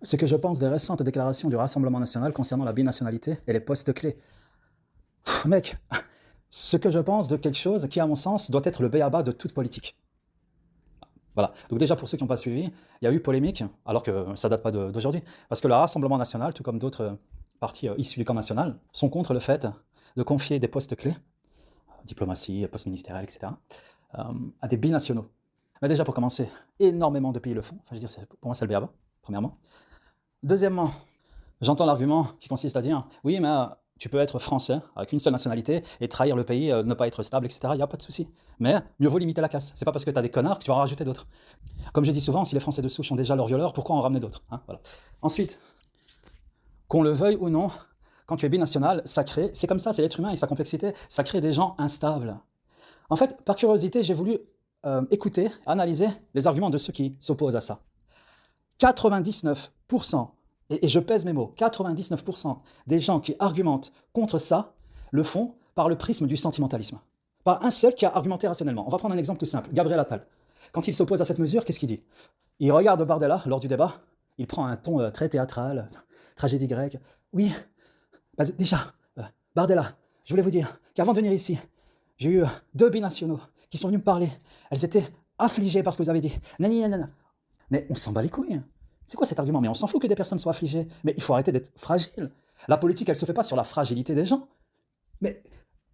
Ce que je pense des récentes déclarations du Rassemblement national concernant la binationalité et les postes clés. Mec, ce que je pense de quelque chose qui, à mon sens, doit être le b.a-ba de toute politique. Voilà. Donc déjà, pour ceux qui n'ont pas suivi, il y a eu polémique, alors que ça date pas d'aujourd'hui, parce que le Rassemblement national, tout comme d'autres partis issus du camp national, sont contre le fait de confier des postes clés, diplomatie, poste ministériel, etc., à des binationaux. Mais déjà, pour commencer, énormément de pays le font. Enfin, je veux dire, pour moi, c'est le b.a-ba, premièrement. Deuxièmement, j'entends l'argument qui consiste à dire « Oui, mais tu peux être français avec une seule nationalité et trahir le pays, ne pas être stable, etc. Il n'y a pas de souci. Mais mieux vaut limiter la casse. C'est pas parce que tu as des connards que tu vas en rajouter d'autres. » Comme je dis souvent, si les Français de souche ont déjà leurs violeurs, pourquoi en ramener d'autres, hein, voilà. Ensuite, qu'on le veuille ou non, quand tu es binational, ça crée, c'est comme ça, c'est l'être humain et sa complexité, ça crée des gens instables. En fait, par curiosité, j'ai voulu écouter, analyser les arguments de ceux qui s'opposent à ça. 99%, et je pèse mes mots, 99% des gens qui argumentent contre ça le font par le prisme du sentimentalisme. Pas un seul qui a argumenté rationnellement. On va prendre un exemple tout simple. Gabriel Attal. Quand il s'oppose à cette mesure, qu'est-ce qu'il dit? Il regarde Bardella lors du débat, il prend un ton très théâtral, tragédie grecque. Oui, déjà, Bardella, je voulais vous dire qu'avant de venir ici, j'ai eu 2 binationaux qui sont venus me parler. Elles étaient affligées par ce que vous avez dit. Nanana. Mais on s'en bat les couilles. C'est quoi cet argument? Mais on s'en fout que des personnes soient affligées. Mais il faut arrêter d'être fragile. La politique, elle ne se fait pas sur la fragilité des gens. Mais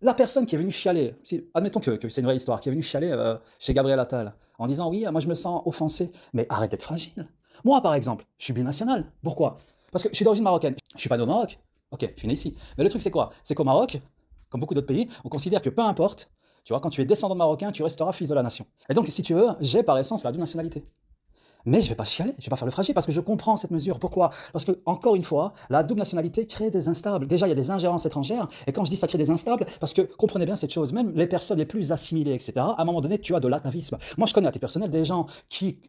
la personne qui est venue chialer, admettons que c'est une vraie histoire, qui est venue chialer chez Gabriel Attal, en disant « Oui, moi je me sens offensé », mais arrête d'être fragile. Moi, par exemple, je suis binational. Pourquoi? Parce que je suis d'origine marocaine. Je ne suis pas né au Maroc. Ok, je suis né ici. Mais le truc, c'est quoi? C'est qu'au Maroc, comme beaucoup d'autres pays, on considère que peu importe, tu vois, quand tu es descendant de Marocain, tu resteras fils de la nation. Et donc, si tu veux, j'ai par essence la double nationalité. Mais je ne vais pas chialer, je ne vais pas faire le fragile, parce que je comprends cette mesure. Pourquoi? Parce que, encore une fois, la double nationalité crée des instables. Déjà, il y a des ingérences étrangères, et quand je dis ça crée des instables, parce que, comprenez bien cette chose, même les personnes les plus assimilées, etc., à un moment donné, tu as de l'atavisme. Moi, je connais à titre personnel des gens qui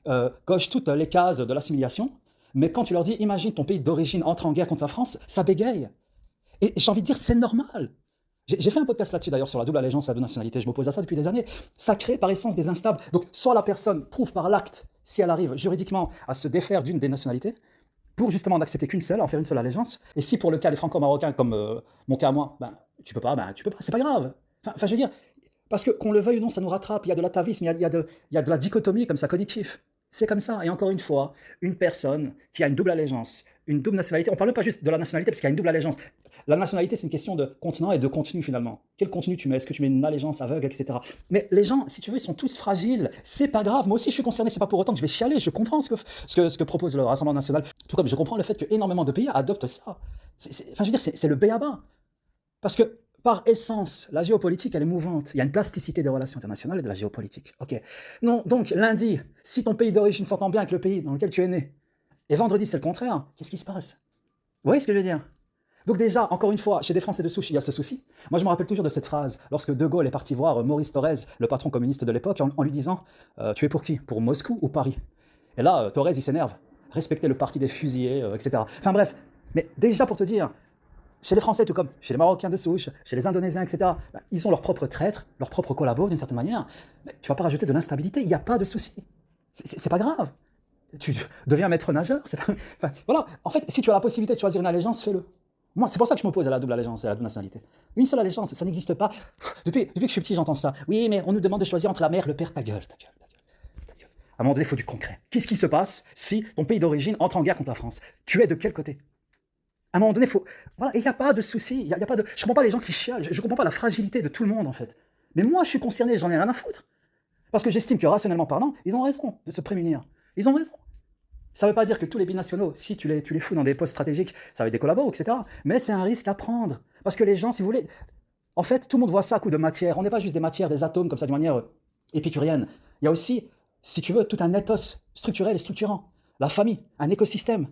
cochent toutes les cases de l'assimilation, mais quand tu leur dis, imagine ton pays d'origine entre en guerre contre la France, ça bégaye. Et j'ai envie de dire, c'est normal. J'ai fait un podcast là-dessus d'ailleurs sur la double allégeance et la double nationalité, je m'oppose à ça depuis des années. Ça crée par essence des instables. Donc soit la personne prouve par l'acte, si elle arrive juridiquement à se défaire d'une des nationalités, pour justement n'accepter qu'une seule, en faire une seule allégeance, et si pour le cas des franco-marocains, comme mon cas à moi, tu peux pas, c'est pas grave. Enfin, je veux dire, parce que qu'on le veuille ou non, ça nous rattrape, il y a de l'atavisme, il y a de la dichotomie comme ça, cognitif. C'est comme ça, et encore une fois, une personne qui a une double allégeance, une double nationalité, on ne parle pas juste de la nationalité parce qu'il y a une double allégeance. La nationalité, c'est une question de contenant et de contenu finalement. Quel contenu tu mets? Est-ce que tu mets une allégeance aveugle, etc. Mais les gens, si tu veux, ils sont tous fragiles. C'est pas grave. Moi aussi, je suis concerné. C'est pas pour autant que je vais chialer. Je comprends ce que propose le Rassemblement national. Tout comme je comprends le fait qu'énormément de pays adoptent ça. Enfin, je veux dire, c'est le b.a.-ba. Parce que, par essence, la géopolitique, elle est mouvante. Il y a une plasticité des relations internationales et de la géopolitique. Ok. Non, donc, lundi, si ton pays d'origine s'entend bien avec le pays dans lequel tu es né, et vendredi, c'est le contraire, qu'est-ce qui se passe? Vous voyez ce que je veux dire? Donc déjà, encore une fois, chez des Français de souche, il y a ce souci. Moi, je me rappelle toujours de cette phrase, lorsque De Gaulle est parti voir Maurice Thorez, le patron communiste de l'époque, en lui disant « Tu es pour qui? Pour Moscou ou Paris ?» Et là, Thorez, il s'énerve. Respecter le parti des fusillés, etc. Enfin bref, mais déjà pour te dire, chez les Français, tout comme chez les Marocains de souche, chez les Indonésiens, etc., ils ont leurs propres traîtres, leurs propres collabos, d'une certaine manière. Mais tu ne vas pas rajouter de l'instabilité, il n'y a pas de souci. C'est pas grave. Tu deviens maître nageur. Enfin, voilà. En fait, si tu as la possibilité de choisir une allégeance, fais-le. Moi, c'est pour ça que je m'oppose à la double allégeance et à la double nationalité. Une seule allégeance, ça n'existe pas. Depuis que je suis petit, j'entends ça. Oui, mais on nous demande de choisir entre la mère et le père. Ta gueule, ta gueule, ta gueule, ta gueule. À un moment donné, il faut du concret. Qu'est-ce qui se passe si ton pays d'origine entre en guerre contre la France? Tu es de quel côté? À un moment donné, il faut... Voilà, il n'y a pas de souci. Y a pas de... Je ne comprends pas les gens qui chialent. Je ne comprends pas la fragilité de tout le monde, en fait. Mais moi, je suis concerné, j'en ai rien à foutre. Parce que j'estime que, rationnellement parlant, ils ont raison de se prémunir. Ils ont raison. Ça ne veut pas dire que tous les binationaux, si tu les fous dans des postes stratégiques, ça va être des collabos, etc. Mais c'est un risque à prendre. Parce que les gens, si vous voulez... En fait, tout le monde voit ça à coup de matière. On n'est pas juste des matières, des atomes, comme ça, de manière épicurienne. Il y a aussi, si tu veux, tout un ethos structurel et structurant. La famille, un écosystème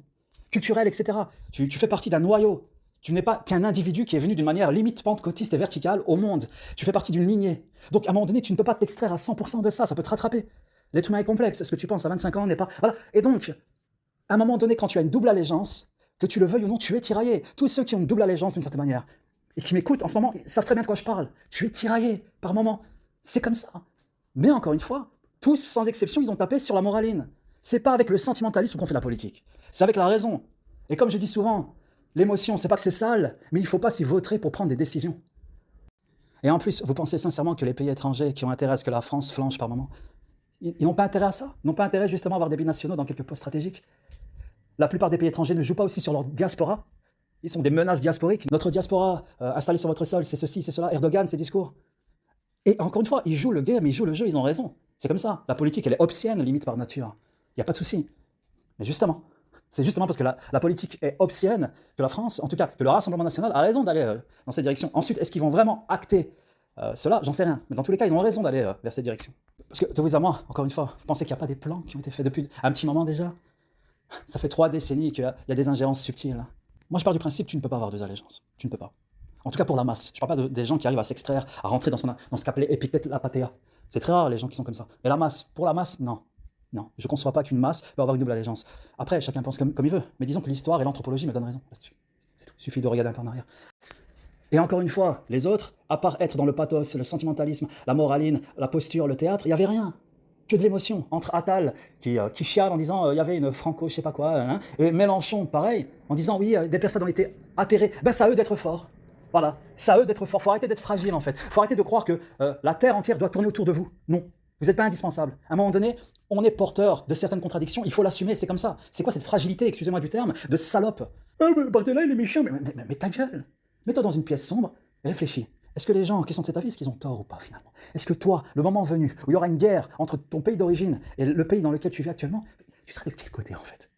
culturel, etc. Tu fais partie d'un noyau. Tu n'es pas qu'un individu qui est venu d'une manière limite pentecôtiste et verticale au monde. Tu fais partie d'une lignée. Donc, à un moment donné, tu ne peux pas t'extraire à 100% de ça. Ça peut te rattraper. L'être humain est complexe. Ce que tu penses à 25 ans n'est pas... Voilà. Et donc... À un moment donné, quand tu as une double allégeance, que tu le veuilles ou non, tu es tiraillé. Tous ceux qui ont une double allégeance d'une certaine manière, et qui m'écoutent en ce moment, ils savent très bien de quoi je parle. Tu es tiraillé par moment. C'est comme ça. Mais encore une fois, tous, sans exception, ils ont tapé sur la moraline. C'est pas avec le sentimentalisme qu'on fait la politique, c'est avec la raison. Et comme je dis souvent, l'émotion, c'est pas que c'est sale, mais il ne faut pas s'y vautrer pour prendre des décisions. Et en plus, vous pensez sincèrement que les pays étrangers qui ont intérêt à ce que la France flanche par moment, ils n'ont pas intérêt à ça? Ils n'ont pas intérêt justement à avoir des binationaux dans quelques postes stratégiques? La plupart des pays étrangers ne jouent pas aussi sur leur diaspora. Ils sont des menaces diasporiques. Notre diaspora installée sur votre sol, c'est ceci, c'est cela. Erdogan, ses discours. Et encore une fois, ils jouent le game, ils jouent le jeu, ils ont raison. C'est comme ça. La politique, elle est obscène, limite par nature. Il n'y a pas de souci. Mais justement, c'est justement parce que la politique est obscène que la France, en tout cas que le Rassemblement national, a raison d'aller dans cette direction. Ensuite, est-ce qu'ils vont vraiment acter cela? J'en sais rien. Mais dans tous les cas, ils ont raison d'aller vers cette direction. Parce que, de vous à moi, encore une fois, vous pensez qu'il n'y a pas des plans qui ont été faits depuis un petit moment déjà? Ça fait 3 décennies qu'il y a des ingérences subtiles. Moi, je pars du principe que tu ne peux pas avoir deux allégeances. Tu ne peux pas. En tout cas pour la masse. Je ne parle pas des gens qui arrivent à s'extraire, à rentrer dans ce qu'appelait Épictète l'apatheia. C'est très rare les gens qui sont comme ça. Mais la masse, pour la masse, non. Non, je ne conçois pas qu'une masse peut avoir une double allégeance. Après, chacun pense comme il veut. Mais disons que l'histoire et l'anthropologie me donnent raison là-dessus. C'est tout. Il suffit de regarder un peu en arrière. Et encore une fois, les autres, à part être dans le pathos, le sentimentalisme, la moraline, la posture, le théâtre, il n'y avait rien. Que de l'émotion. Entre Attal, qui chiale en disant il y avait une franco, je sais pas quoi, hein, et Mélenchon, pareil, en disant oui, des personnes ont été atterrées. Ben, c'est à eux d'être forts. Voilà, c'est à eux d'être forts. Il faut arrêter d'être fragile, en fait. Il faut arrêter de croire que la terre entière doit tourner autour de vous. Non, vous n'êtes pas indispensable. À un moment donné, on est porteur de certaines contradictions, il faut l'assumer, c'est comme ça. C'est quoi cette fragilité, excusez-moi du terme, de salope? Bardella, il est méchant, mais ta gueule. Mets-toi dans une pièce sombre et réfléchis. Est-ce que les gens qui sont de cet avis, est-ce qu'ils ont tort ou pas finalement? Est-ce que toi, le moment venu où il y aura une guerre entre ton pays d'origine et le pays dans lequel tu vis actuellement, tu seras de quel côté en fait?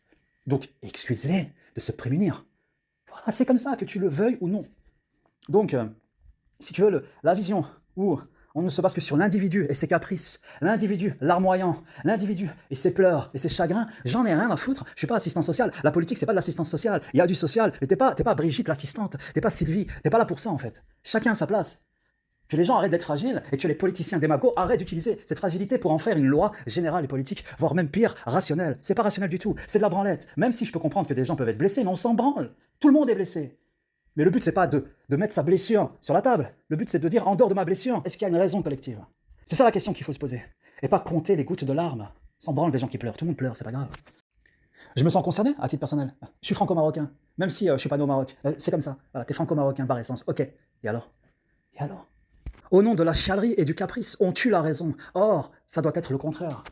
Donc, excuse-les de se prémunir. Voilà, c'est comme ça, que tu le veuilles ou non. Donc, si tu veux, la vision où on ne se base que sur l'individu et ses caprices, l'individu larmoyant, l'individu et ses pleurs et ses chagrins, j'en ai rien à foutre, je suis pas assistant social. La politique, c'est pas de l'assistance sociale, il y a du social, mais t'es pas Brigitte l'assistante, t'es pas Sylvie, t'es pas là pour ça en fait. Chacun à sa place. Que les gens arrêtent d'être fragiles et que les politiciens démagos arrêtent d'utiliser cette fragilité pour en faire une loi générale et politique, voire même pire, rationnelle. C'est pas rationnel du tout, c'est de la branlette. Même si je peux comprendre que des gens peuvent être blessés, mais on s'en branle. Tout le monde est blessé. Mais le but, c'est pas de mettre sa blessure sur la table. Le but, c'est de dire, en dehors de ma blessure, est-ce qu'il y a une raison collective? C'est ça la question qu'il faut se poser. Et pas compter les gouttes de larmes. S'en branle des gens qui pleurent. Tout le monde pleure, c'est pas grave. Je me sens concerné, à titre personnel. Je suis franco-marocain. Même si je suis pas né au Maroc. C'est comme ça. Voilà, t'es franco-marocain par essence. Ok. Et alors? Et alors? Au nom de la chialerie et du caprice, on tue la raison. Or, ça doit être le contraire.